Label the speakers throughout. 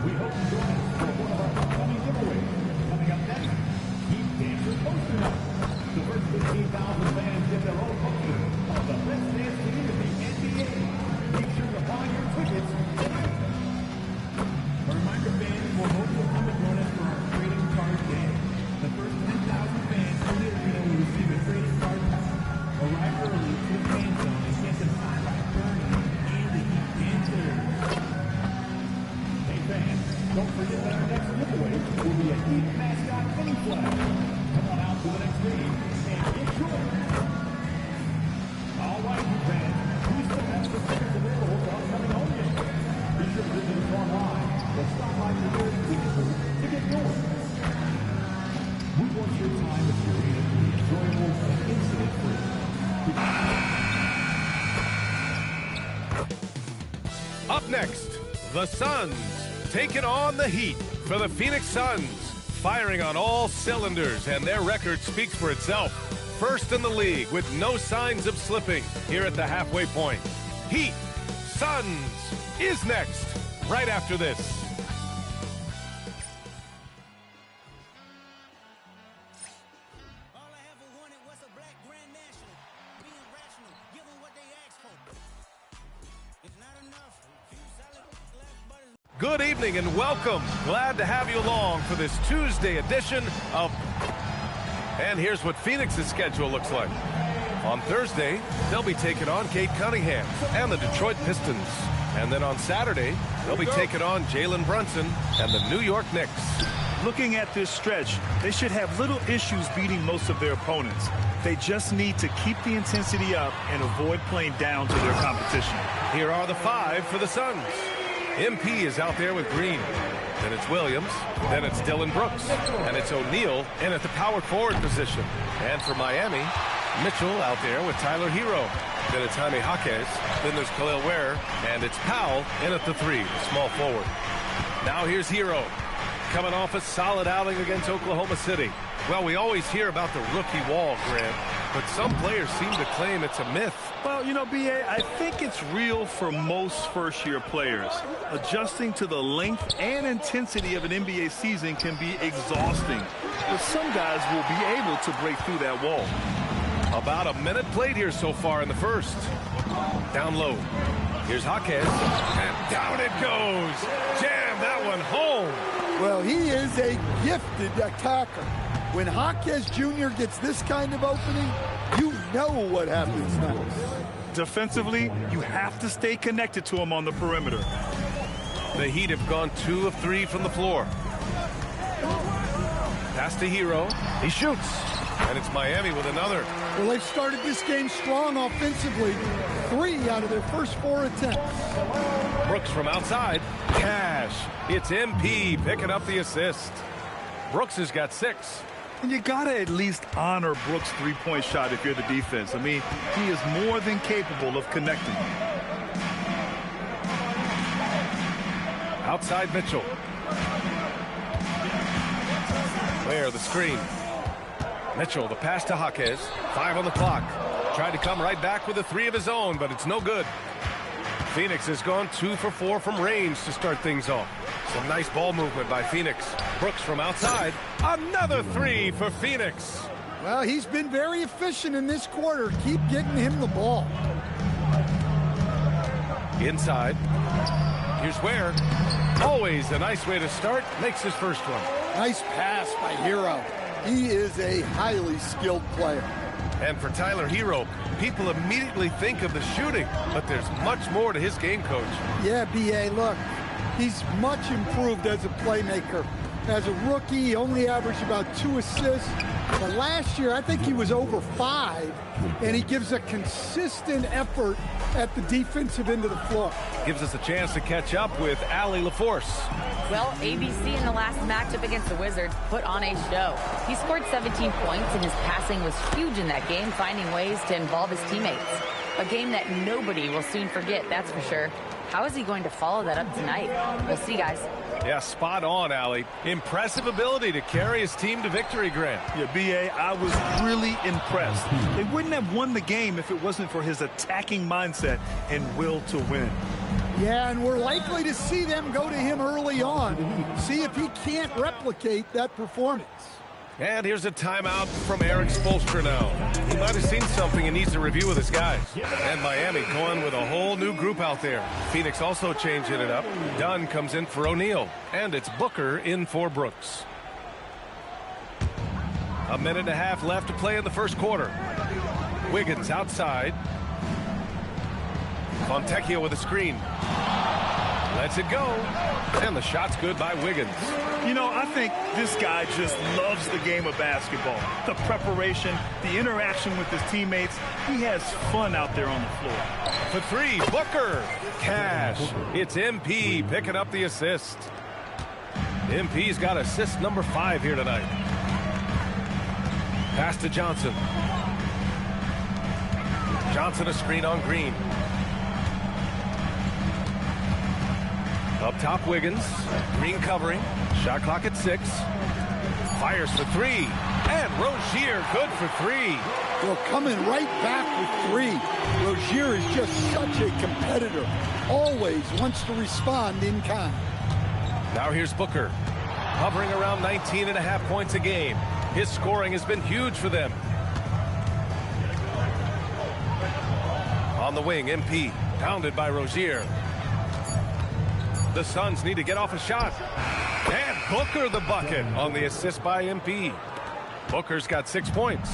Speaker 1: We hope you join us for one of our upcoming giveaways. Coming up next, Heat Dancer Poster Night. The first 15,000 fans get their own poster of the best dance team in the NBA. Make sure to buy your tickets tonight. A reminder, fans will also come and join us for our trading card game. The first 10,000 fans in the arena will receive a trading card pack. Arrive early to the fan zone and get the highlight Bernie and the Heat Dancers. Hey fans, don't forget that our next giveaway will be a Heat mascot mini flag. Come on out to the next game and get yours. All right, you fans, we still have the tickets available for upcoming home games. Be sure to visit us online or stop by your nearest ticket booth to get yours. We want your time at the arena to be enjoyable and incident-free.
Speaker 2: Up next, the Suns taking on the Heat for the Phoenix Suns, firing on all cylinders, and their record speaks for itself. First in the league with no signs of slipping here at the halfway point. Heat Suns is next, right after this. Good evening and welcome. Glad to have you along for this Tuesday edition of... And here's what Phoenix's schedule looks like. On Thursday, they'll be taking on Kate Cunningham and the Detroit Pistons. And then on Saturday, they'll be taking on Jalen Brunson and the New York Knicks.
Speaker 3: Looking at this stretch, they should have little issues beating most of their opponents. They just need to keep the intensity up and avoid playing down to their competition.
Speaker 2: Here are the five for the Suns. MP is out there with Green. Then it's Williams. Then it's Dillon Brooks. And it's O'Neal in at the power forward position. And for Miami, Mitchell out there with Tyler Hero. Then it's Jaime Jaquez. Then there's Khalil Ware. And it's Powell in at the three, small forward. Now here's Hero, coming off a solid outing against Oklahoma City. Well, we always hear about the rookie wall, Grant, but some players seem to claim it's a myth.
Speaker 3: Well, you know, B.A., I think it's real for most first-year players. Adjusting to the length and intensity of an NBA season can be exhausting, but some guys will be able to break through that wall.
Speaker 2: About a minute played here so far in the first. Down low. Here's Jaquez, and down it goes. Jam that one home.
Speaker 4: Well, he is a gifted attacker. When Jaquez Jr. gets this kind of opening, you know what happens next.
Speaker 3: Defensively, you have to stay connected to him on the perimeter.
Speaker 2: The Heat have gone 2 of 3 from the floor. Pass to Hero. He shoots. And it's Miami with another.
Speaker 4: Well, they've started this game strong offensively. 3 out of their first 4 attempts.
Speaker 2: Brooks from outside. Cash. It's MP picking up the assist. Brooks has got 6.
Speaker 3: And you got to at least honor Brooks' three-point shot if you're the defense. I mean, he is more than capable of connecting.
Speaker 2: Outside Mitchell. Where the screen. Mitchell, the pass to Jaquez. 5 on the clock. Tried to come right back with a 3 of his own, but it's no good. Phoenix has gone 2 for 4 from range to start things off. Some nice ball movement by Phoenix. Brooks from outside. Another 3 for Phoenix.
Speaker 4: Well, he's been very efficient in this quarter. Keep getting him the ball.
Speaker 2: Inside. Here's Ware. Always a nice way to start. Makes his first one.
Speaker 4: Nice pass by Hero. He is a highly skilled player.
Speaker 2: And for Tyler Hero, people immediately think of the shooting, but there's much more to his game, Coach.
Speaker 4: Yeah, B.A., look, he's much improved as a playmaker. As a rookie, he only averaged about 2 assists. But last year, I think he was over 5, and he gives a consistent effort at the defensive end of the floor.
Speaker 2: Gives us a chance to catch up with Allie LaForce.
Speaker 5: Well, ABC in the last matchup against the Wizards put on a show. He scored 17 points, and his passing was huge in that game, finding ways to involve his teammates. A game that nobody will soon forget, that's for sure. How is he going to follow that up tonight? We'll see, guys.
Speaker 2: Yeah, spot on, Allie. Impressive ability to carry his team to victory, Grant.
Speaker 3: Yeah, B.A., I was really impressed. They wouldn't have won the game if it wasn't for his attacking mindset and will to win.
Speaker 4: Yeah, and we're likely to see them go to him early on. See if he can't replicate that performance.
Speaker 2: And here's a timeout from Eric Spoelstra now. He might have seen something and needs to review with his guys. And Miami going with a whole new group out there. Phoenix also changing it up. Dunn comes in for O'Neal. And it's Booker in for Brooks. A minute and a half left to play in the first quarter. Wiggins outside. Fontecchio with a screen. Lets it go. And the shot's good by Wiggins.
Speaker 3: You know, I think this guy just loves the game of basketball. The preparation, the interaction with his teammates. He has fun out there on the floor.
Speaker 2: For three, Booker. Cash. It's MP picking up the assist. MP's got assist number 5 here tonight. Pass to Johnson. Johnson a screen on Green. Up top, Wiggins. Green covering. Shot clock at 6. Fires for 3. And Rozier good for 3.
Speaker 4: Well, coming right back with 3. Rozier is just such a competitor. Always wants to respond in kind.
Speaker 2: Now here's Booker. Hovering around 19.5 points a game. His scoring has been huge for them. On the wing, MP. Pounded by Rozier. The Suns need to get off a shot. And Booker the bucket on the assist by MP. Booker's got 6 points.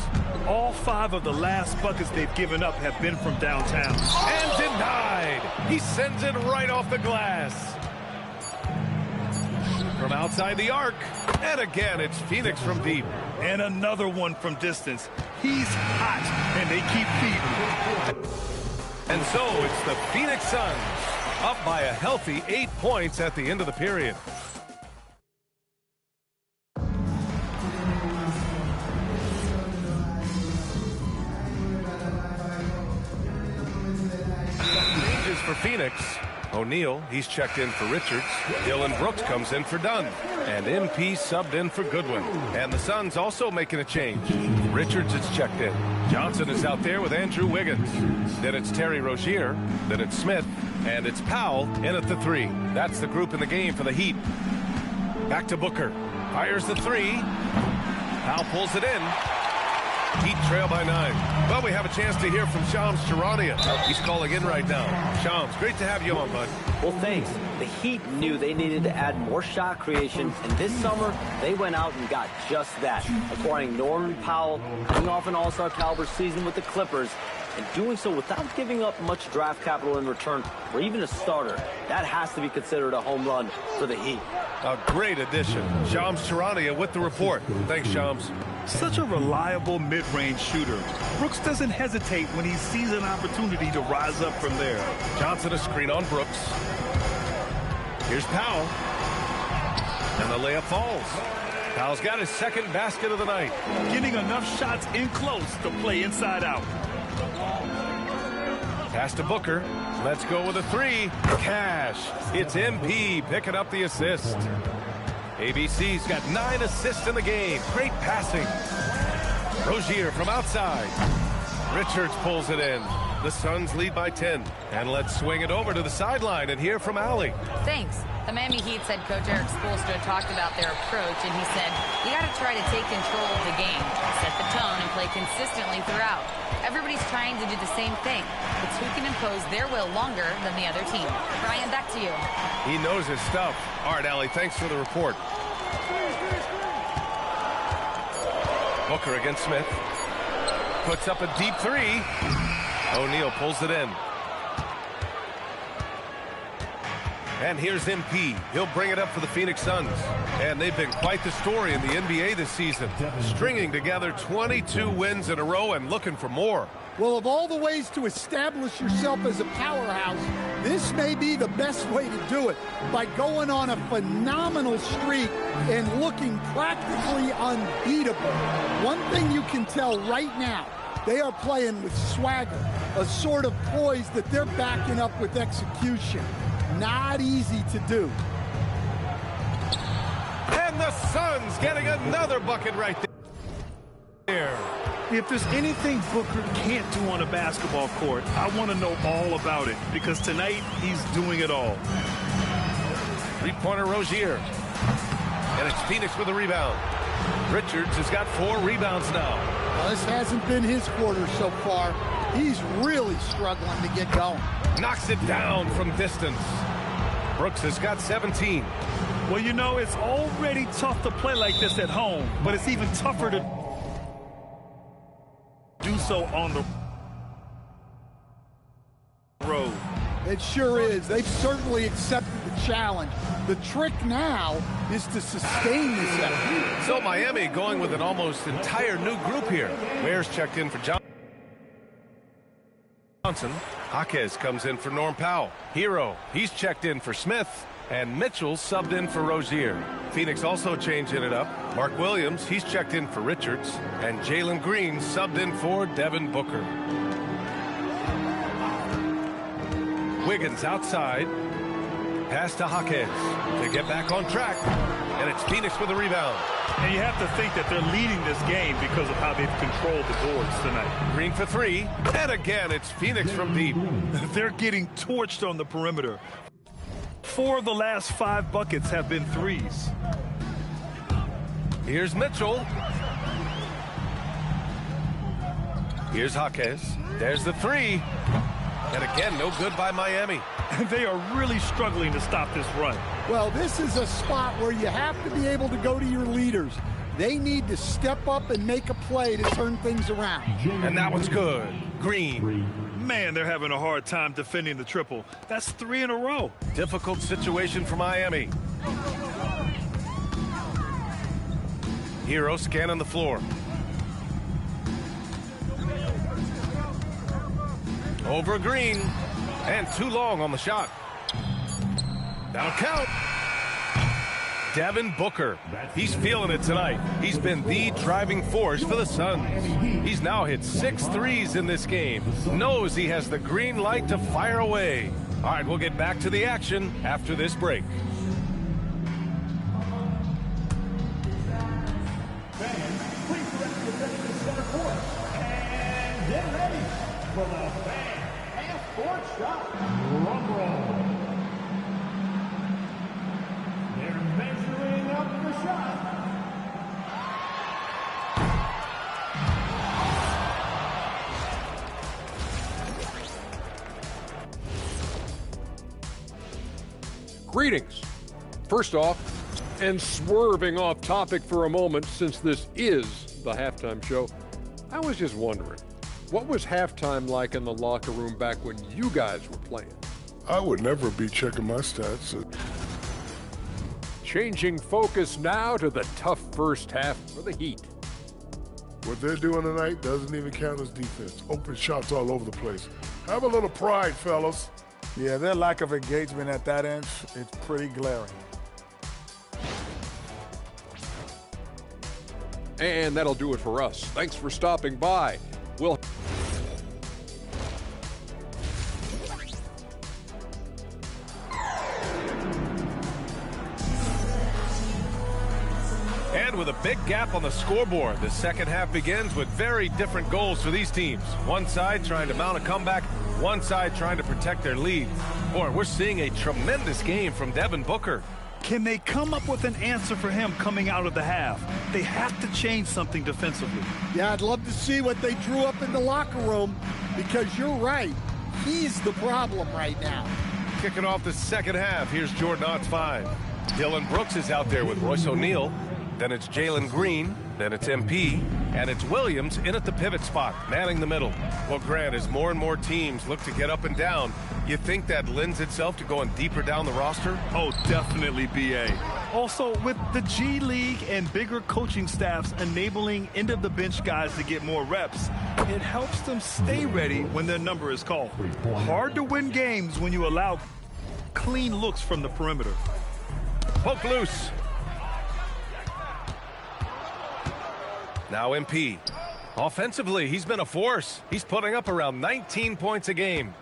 Speaker 3: All 5 of the last buckets they've given up have been from downtown.
Speaker 2: And denied. He sends it right off the glass. From outside the arc. And again, it's Phoenix from deep.
Speaker 3: And another one from distance. He's hot, and they keep feeding.
Speaker 2: And so it's the Phoenix Suns. Up by a healthy 8 points at the end of the period. Changes for Phoenix. O'Neal, he's checked in for Richards. Dillon Brooks comes in for Dunn. And MP subbed in for Goodwin. And the Suns also making a change. Richards is checked in. Johnson is out there with Andrew Wiggins. Then it's Terry Rozier. Then it's Smith. And it's Powell in at the 3. That's the group in the game for the Heat. Back to Booker. Fires the 3. Powell pulls it in. Heat trail by 9. Well, we have a chance to hear from Shams Charania. He's calling in right now. Shams, great to have you on, bud.
Speaker 6: Well, thanks. The Heat knew they needed to add more shot creation, and this summer, they went out and got just that, acquiring Norman Powell, coming off an all-star caliber season with the Clippers, and doing so without giving up much draft capital in return or even a starter. That has to be considered a home run for the Heat.
Speaker 2: A great addition. Shams Charania with the report. Thanks, Shams.
Speaker 3: Such a reliable mid-range shooter. Brooks doesn't hesitate when he sees an opportunity to rise up from there.
Speaker 2: Johnson a screen on Brooks. Here's Powell. And the layup falls. Powell's got his second basket of the night.
Speaker 3: Getting enough shots in close to play inside out.
Speaker 2: Pass to Booker. Let's go with a 3. Cash. It's MP picking up the assist. ABC's got 9 assists in the game. Great passing. Rozier from outside. Richards pulls it in. The Suns lead by 10. And let's swing it over to the sideline and hear from Allie.
Speaker 5: Thanks. The Miami Heat's head coach Eric Spoelstra talked about their approach, and he said, you got to try to take control of the game, set the tone, and play consistently throughout. Everybody's trying to do the same thing. It's who can impose their will longer than the other team. Brian, back to you.
Speaker 2: He knows his stuff. All right, Allie, thanks for the report. Booker against Smith. Puts up a deep 3. O'Neal pulls it in. And here's MP. He'll bring it up for the Phoenix Suns. And they've been quite the story in the NBA this season. Stringing together 22 wins in a row and looking for more.
Speaker 4: Well, of all the ways to establish yourself as a powerhouse, this may be the best way to do it, by going on a phenomenal streak and looking practically unbeatable. One thing you can tell right now, they are playing with swagger, a sort of poise that they're backing up with execution. Not easy to do.
Speaker 2: And the Suns getting another bucket right there.
Speaker 3: If there's anything Booker can't do on a basketball court, I want to know all about it, because tonight he's doing it all.
Speaker 2: Three-pointer Rozier. And it's Phoenix with a rebound. Richards has got 4 rebounds now.
Speaker 4: Well, this hasn't been his quarter so far. He's really struggling to get going.
Speaker 2: Knocks it down from distance. Brooks has got 17.
Speaker 3: Well, you know, it's already tough to play like this at home, but it's even tougher to do so on the road.
Speaker 4: It sure is. They've certainly accepted the challenge. The trick now is to sustain this effort.
Speaker 2: So Miami going with an almost entire new group here. Ware's checked in for Johnson. Jaquez comes in for Norm Powell. Hero, he's checked in for Smith. And Mitchell subbed in for Rozier. Phoenix also changing it up. Mark Williams, he's checked in for Richards. And Jalen Green subbed in for Devin Booker. Wiggins outside. Pass to Jaquez. They get back on track. And it's Phoenix with a rebound.
Speaker 3: And you have to think that they're leading this game because of how they've controlled the boards tonight.
Speaker 2: Green for 3. And again, it's Phoenix from deep.
Speaker 3: They're getting torched on the perimeter. 4 of the last 5 buckets have been threes.
Speaker 2: Here's Mitchell. Here's Jaquez. There's the 3. And again, no good by Miami.
Speaker 3: They are really struggling to stop this run.
Speaker 4: Well, this is a spot where you have to be able to go to your leaders. They need to step up and make a play to turn things around.
Speaker 2: And that one's good. Green.
Speaker 3: Man, they're having a hard time defending the triple. That's 3 in a row.
Speaker 2: Difficult situation for Miami. Hero scanning the floor. Over Green. And too long on the shot. That'll count. Devin Booker. He's feeling it tonight. He's been the driving force for the Suns. He's now hit 6 threes in this game. Knows he has the green light to fire away. All right, we'll get back to the action after this break.
Speaker 1: Fans, please direct your attention to center court. And get ready for the fan half-court shot. Drum roll. They're measuring up the shot.
Speaker 7: Greetings. First off, and swerving off topic for a moment since this is the halftime show, I was just wondering, what was halftime like in the locker room back when you guys were playing?
Speaker 8: I would never be checking my stats.
Speaker 7: Changing focus now to the tough first half for the Heat.
Speaker 8: What they're doing tonight doesn't even count as defense. Open shots all over the place. Have a little pride, fellas.
Speaker 9: Yeah, their lack of engagement at that end is pretty glaring.
Speaker 7: And that'll do it for us. Thanks for stopping by. We'll
Speaker 2: And with a big gap on the scoreboard, the second half begins with very different goals for these teams. One side trying to mount a comeback, one side trying to protect their lead. Boy, we're seeing a tremendous game from Devin Booker.
Speaker 3: Can they come up with an answer for him coming out of the half? They have to change something defensively.
Speaker 4: Yeah, I'd love to see what they drew up in the locker room, because you're right. He's the problem right now.
Speaker 2: Kicking off the second half, here's Jordan Ott's 5. Dylan Brooks is out there with Royce O'Neal. Then it's Jalen Green. Then it's MP. And it's Williams in at the pivot spot, manning the middle. Well, Grant, as more and more teams look to get up and down, you think that lends itself to going deeper down the roster?
Speaker 3: Oh, definitely, B.A. Also, with the G League and bigger coaching staffs enabling end-of-the-bench guys to get more reps, it helps them stay ready when their number is called. Hard to win games when you allow clean looks from the perimeter.
Speaker 2: Poke loose. Now MP. Offensively, he's been a force. He's putting up around 19 points a game.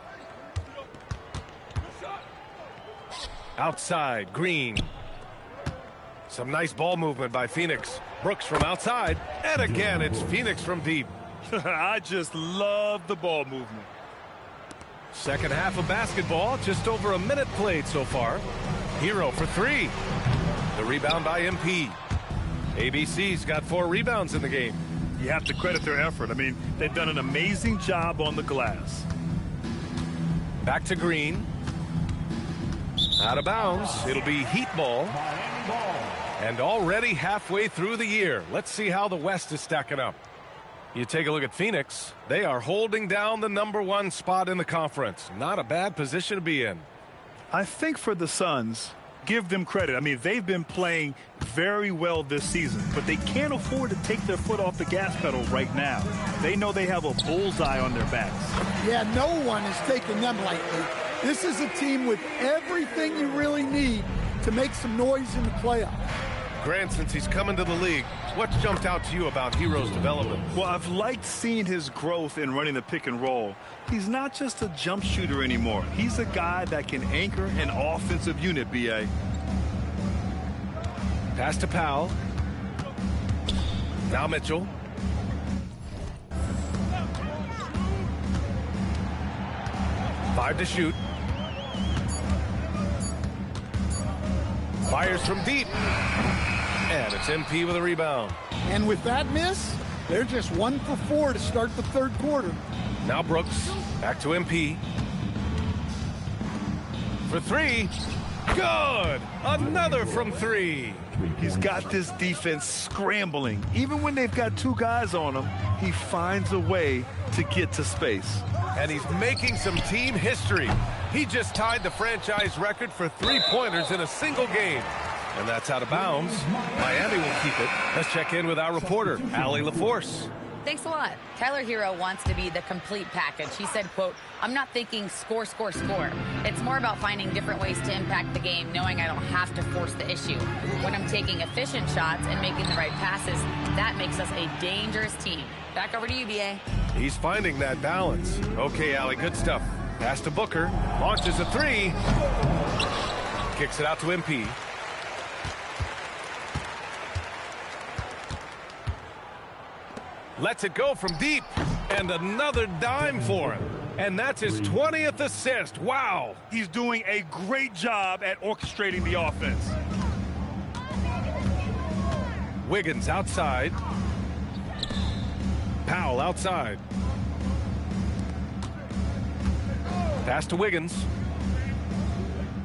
Speaker 2: Outside, Green. Some nice ball movement by Phoenix. Brooks from outside. And again, it's Phoenix from deep.
Speaker 3: I just love the ball movement.
Speaker 2: Second half of basketball, just over a minute played so far. Hero for three. The rebound by MP. ABC's got 4 rebounds in the game.
Speaker 3: You have to credit their effort. I mean, they've done an amazing job on the glass.
Speaker 2: Back to Green. Out of bounds. It'll be Heat ball. And already halfway through the year. Let's see how the West is stacking up. You take a look at Phoenix. They are holding down the #1 spot in the conference. Not a bad position to be in.
Speaker 3: I think for the Suns, give them credit. I mean, they've been playing very well this season, but they can't afford to take their foot off the gas pedal right now. They know they have a bullseye on their backs.
Speaker 4: Yeah, no one is taking them lightly. This is a team with everything you really need to make some noise in the playoffs.
Speaker 2: Grant, since he's come into the league, what's jumped out to you about Hero's development?
Speaker 3: Well, I've liked seeing his growth in running the pick and roll. He's not just a jump shooter anymore. He's a guy that can anchor an offensive unit, B.A.
Speaker 2: Pass to Powell. Now Mitchell. Five to shoot. Fires from deep. And it's MP with a rebound.
Speaker 4: And with that miss, they're just 1 for 4 to start the third quarter.
Speaker 2: Now Brooks. Back to MP. For three. Good. Another from 3.
Speaker 3: He's got this defense scrambling. Even when they've got 2 guys on him, he finds a way to get to space.
Speaker 2: And he's making some team history. He just tied the franchise record for 3-pointers in a single game. And that's out of bounds. Miami will keep it. Let's check in with our reporter, Allie LaForce.
Speaker 5: Thanks a lot. Tyler Hero wants to be the complete package. He said, quote, "I'm not thinking score, score, score. It's more about finding different ways to impact the game, knowing I don't have to force the issue. When I'm taking efficient shots and making the right passes, that makes us a dangerous team." Back over to you, B.A.
Speaker 2: He's finding that balance. Okay, Allie, good stuff. Pass to Booker. Launches a 3. Kicks it out to MP. Lets it go from deep. And another dime for him. And that's his 20th assist. Wow.
Speaker 3: He's doing a great job at orchestrating the offense.
Speaker 2: Wiggins outside. Powell outside. Pass to Wiggins.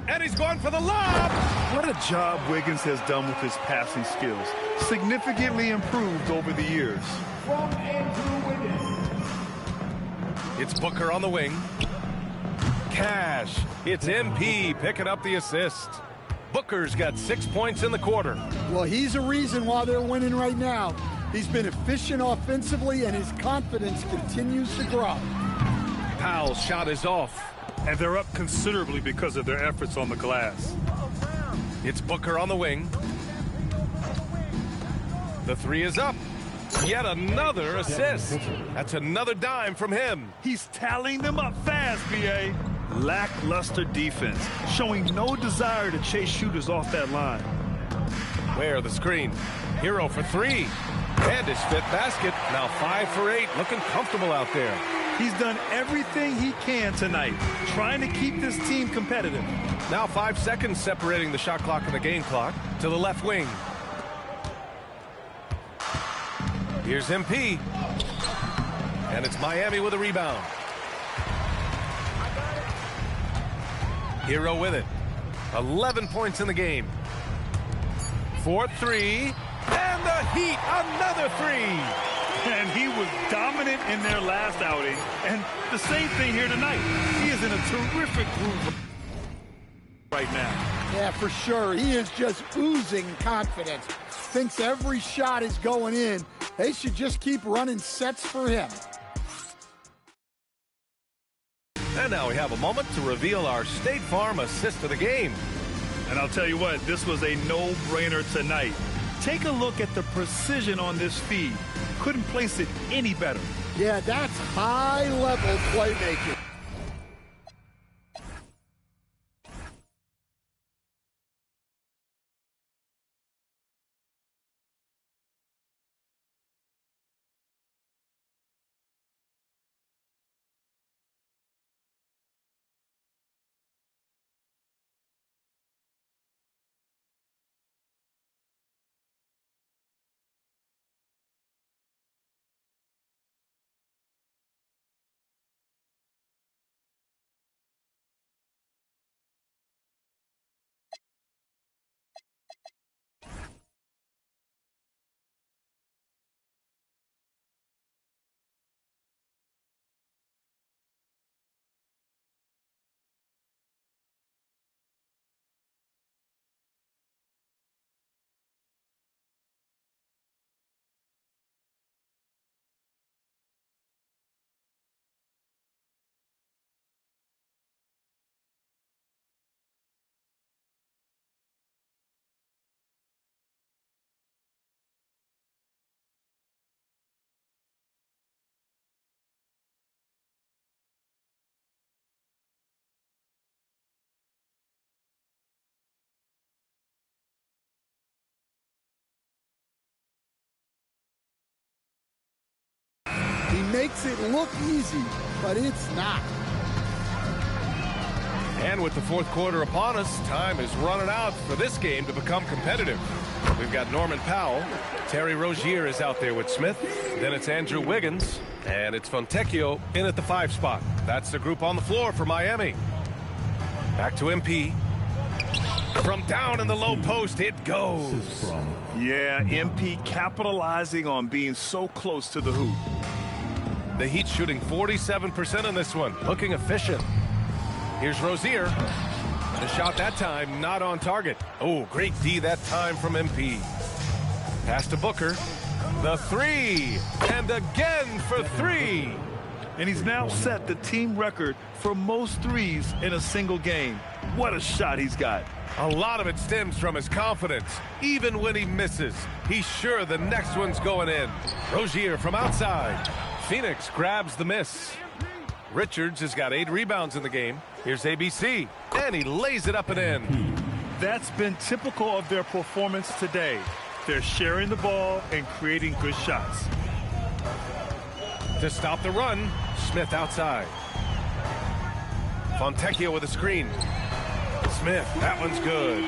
Speaker 2: And he's going for the lob.
Speaker 3: What a job Wiggins has done with his passing skills. Significantly improved over the years.
Speaker 1: From Andrew Wiggins.
Speaker 2: It's Booker on the wing. Cash. It's MP picking up the assist. Booker's got 6 points in the quarter.
Speaker 4: Well, he's a reason why they're winning right now. He's been efficient offensively, and his confidence continues to grow.
Speaker 2: Powell's shot is off.
Speaker 3: And they're up considerably because of their efforts on the glass.
Speaker 2: It's Booker on the wing. The 3 is up. Yet another assist. That's another dime from him.
Speaker 3: He's tallying them up fast, B.A. Lackluster defense, showing no desire to chase shooters off that line.
Speaker 2: Where the screen. Hero for 3. And his fifth basket. Now 5 for 8. Looking comfortable out there.
Speaker 3: He's done everything he can tonight, trying to keep this team competitive.
Speaker 2: Now 5 seconds separating the shot clock and the game clock. To the left wing. Here's MP. And it's Miami with a rebound. Hero with it. 11 points in the game. 4-3. And the Heat, another 3.
Speaker 3: And he was dominant in their last outing. And the same thing here tonight. He is in a terrific groove right now.
Speaker 4: Yeah, for sure. He is just oozing confidence. Thinks every shot is going in. They should just keep running sets for him.
Speaker 2: And now we have a moment to reveal our State Farm assist of the game.
Speaker 3: And I'll tell you what, this was a no-brainer tonight. Take a look at the precision on this feed. Couldn't place it any better.
Speaker 4: Yeah, that's high-level playmaking. makes it look easy, but it's not.
Speaker 2: And with the fourth quarter upon us, time is running out for this game to become competitive. We've got Norman Powell. Terry Rozier is out there with Smith. Then it's Andrew Wiggins. And it's Fontecchio in at the 5 spot. That's the group on the floor for Miami. Back to MP. From down in the low post, it goes.
Speaker 3: Yeah, MP capitalizing on being so close to the hoop.
Speaker 2: The Heat shooting 47% in this one. Looking efficient. Here's Rozier. The shot that time not on target. Oh, great D that time from MP. Pass to Booker. The 3. And again for 3.
Speaker 3: And he's now set the team record for most threes in a single game. What a shot he's got.
Speaker 2: A lot of it stems from his confidence. Even when he misses, he's sure the next one's going in. Rozier from outside. Phoenix grabs the miss. Richards has got 8 rebounds in the game. Here's ABC, and he lays it up and in.
Speaker 3: That's been typical of their performance today. They're sharing the ball and creating good shots.
Speaker 2: To stop the run, Smith outside. Fontecchio with a screen. Smith, that one's good.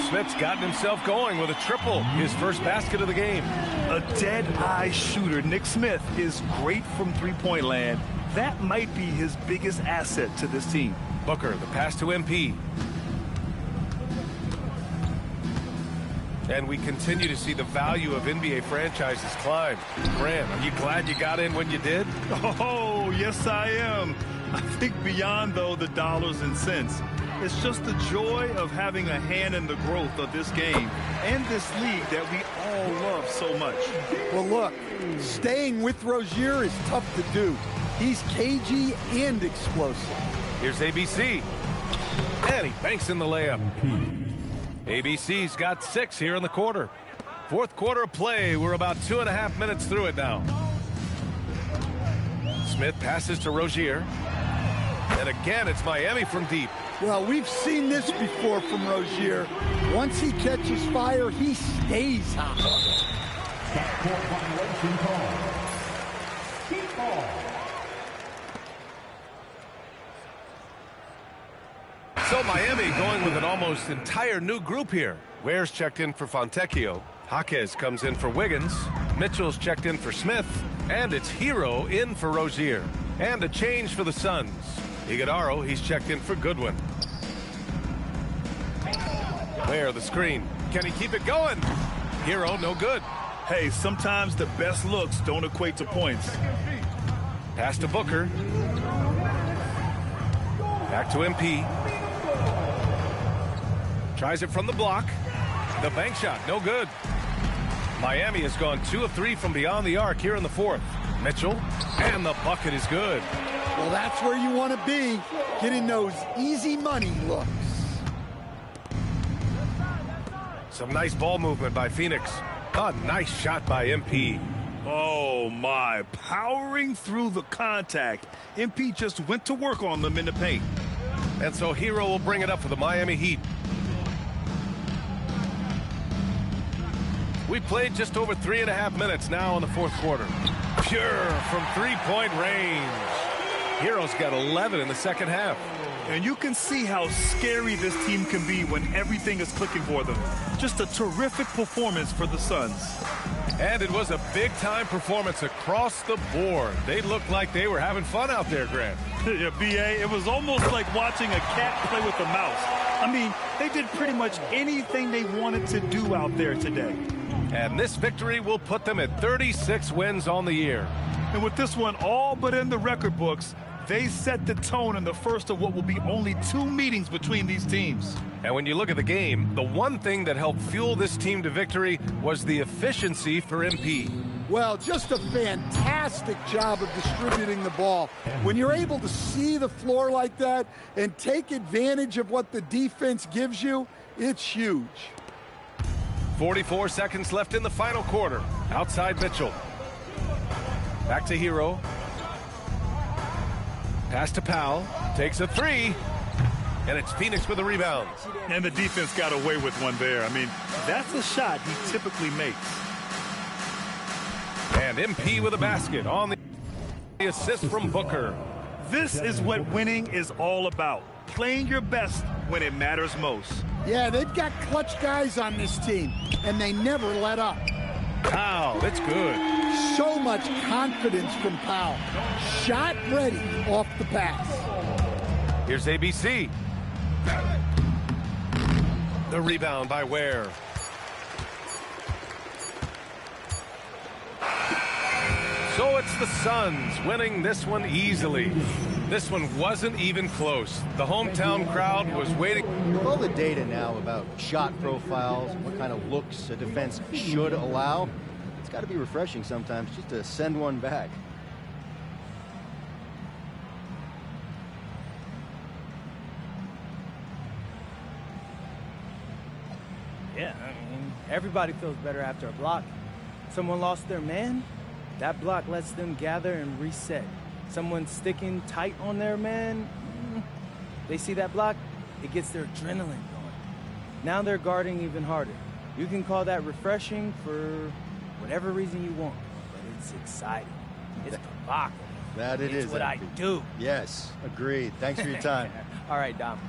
Speaker 2: Smith's gotten himself going with a triple, his first basket of the game.
Speaker 3: A dead-eye shooter. Nick Smith is great from three-point land. That might be his biggest asset to this team.
Speaker 2: Booker, the pass to MP. And we continue to see the value of NBA franchises climb. Grant, are you glad you got in when you did?
Speaker 3: Oh, yes, I am. I think beyond, though, the dollars and cents. It's just the joy of having a hand in the growth of this game and this league that we all love so much.
Speaker 4: Well, look, staying with Rozier is tough to do. He's cagey and explosive.
Speaker 2: Here's ABC. And he banks in the layup. ABC's got 6 here in the quarter. Fourth quarter of play. We're about 2.5 minutes through it now. Smith passes to Rozier. And again, it's Miami from deep.
Speaker 4: Well, we've seen this before from Rozier. Once he catches fire, he stays hot.
Speaker 1: Backcourt violation call. Heat ball.
Speaker 2: So Miami going with an almost entire new group here. Ware's checked in for Fontecchio. Jaquez comes in for Wiggins. Mitchell's checked in for Smith. And it's Hero in for Rozier. And a change for the Suns. Iguodaro, he's checked in for Goodwin. Ware, the screen. Can he keep it going? Hero, no good.
Speaker 3: Hey, sometimes the best looks don't equate to points.
Speaker 2: Pass to Booker. Back to MP. Tries it from the block. The bank shot, no good. Miami has gone 2 of 3 from beyond the arc here in the fourth. Mitchell, and the bucket is good.
Speaker 4: Well, that's where you want to be, getting those easy money looks.
Speaker 2: Some nice ball movement by Phoenix. A nice shot by MP.
Speaker 3: Oh, my. Powering through the contact. MP just went to work on them in the paint.
Speaker 2: And so Hero will bring it up for the Miami Heat. We played just over 3.5 minutes now in the fourth quarter. Pure from three-point range. Hero's got 11 in the second half.
Speaker 3: And you can see how scary this team can be when everything is clicking for them. Just a terrific performance for the Suns.
Speaker 2: And it was a big-time performance across the board. They looked like they were having fun out there, Grant.
Speaker 3: Yeah, B.A., it was almost like watching a cat play with a mouse. I mean, they did pretty much anything they wanted to do out there today.
Speaker 2: And this victory will put them at 36 wins on the year.
Speaker 3: And with this one all but in the record books, they set the tone in the first of what will be only 2 meetings between these teams.
Speaker 2: And when you look at the game, the one thing that helped fuel this team to victory was the efficiency for MP.
Speaker 4: Well, just a fantastic job of distributing the ball. When you're able to see the floor like that and take advantage of what the defense gives you, it's huge.
Speaker 2: 44 seconds left in the final quarter. Outside Mitchell. Back to Hero. Pass to Powell. Takes a 3. And it's Phoenix with a rebound.
Speaker 3: And the defense got away with one there. I mean, that's a shot he typically makes.
Speaker 2: And MP with a basket on the... The assist from Booker.
Speaker 3: This is what winning is all about. Playing your best when it matters most.
Speaker 4: Yeah, they've got clutch guys on this team, and they never let up.
Speaker 2: Powell, it's good.
Speaker 4: So much confidence from Powell. Shot ready off the pass.
Speaker 2: Here's ABC. The rebound by Ware. So it's the Suns winning this one easily. This one wasn't even close. The hometown crowd was waiting.
Speaker 10: With all the data now about shot profiles, what kind of looks a defense should allow, it's got to be refreshing sometimes just to send one back.
Speaker 11: Yeah, I mean, everybody feels better after a block. Someone lost their man, that block lets them gather and reset. Someone sticking tight on their man, they see that block, it gets their adrenaline going. Now they're guarding even harder. You can call that refreshing for whatever reason you want, but it's exciting. It's provocative.
Speaker 10: That it is.
Speaker 11: It's what I do.
Speaker 10: Yes, agreed. Thanks for your time.
Speaker 11: All right, Dom.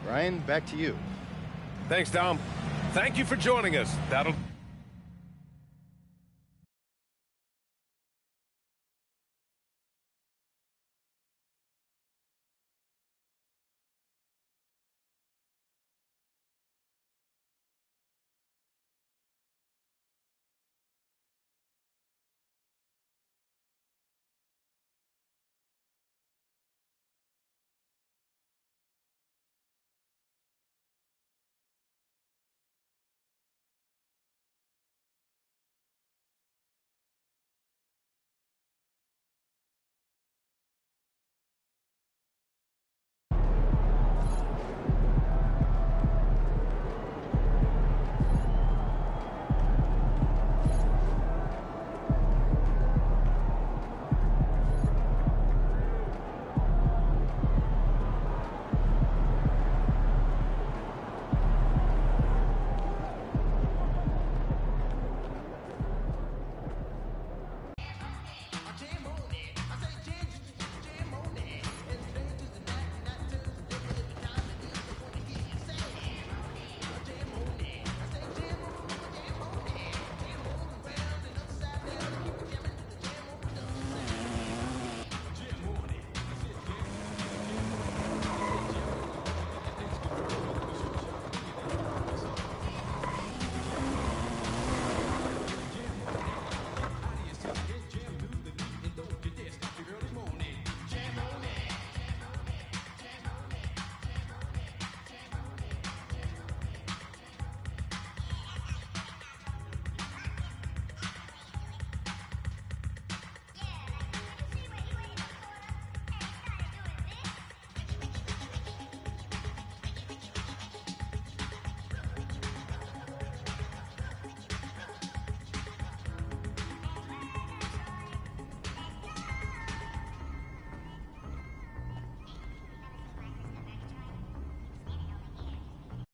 Speaker 10: Ryan, back to you.
Speaker 2: Thanks, Dom. Thank you for joining us. That'll